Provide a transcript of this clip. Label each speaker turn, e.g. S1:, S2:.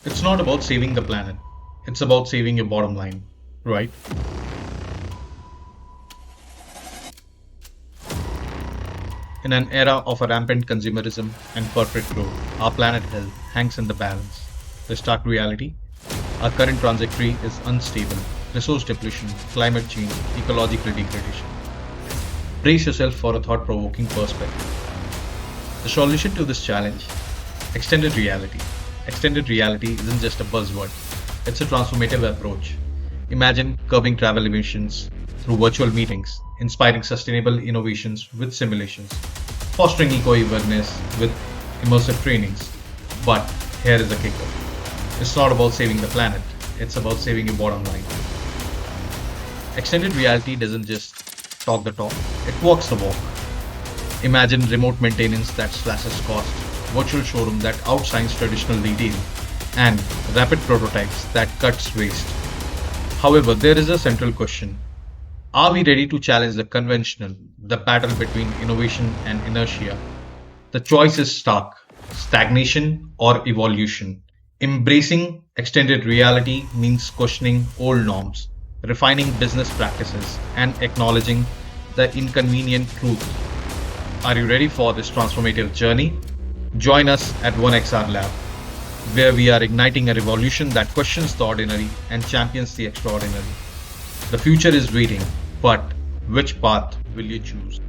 S1: It's not about saving the planet. It's about saving your bottom line, right? In an era of a rampant consumerism and corporate growth, our planet health hangs in the balance. The stark reality: our current trajectory is unstable. Resource depletion, climate change, ecological degradation. Brace yourself for a thought provoking perspective. The solution to this challenge: extended reality. Extended reality isn't just a buzzword, it's a transformative approach. Imagine curbing travel emissions through virtual meetings, inspiring sustainable innovations with simulations, fostering eco awareness with immersive trainings. But here is the kicker: it's not about saving the planet, it's about saving your bottom line. Extended reality doesn't just talk the talk, it walks the walk. Imagine remote maintenance that slashes cost, virtual showroom that outshines traditional retail, and rapid prototypes that cuts waste. However, there is a central question: are we ready to challenge the conventional, the battle between innovation and inertia? The choice is stark: stagnation or evolution. Embracing extended reality means questioning old norms, refining business practices, and acknowledging the inconvenient truth. Are you ready for this transformative journey? Join us at 1XR Lab, where we are igniting a revolution that questions the ordinary and champions the extraordinary. The future is waiting, but which path will you choose?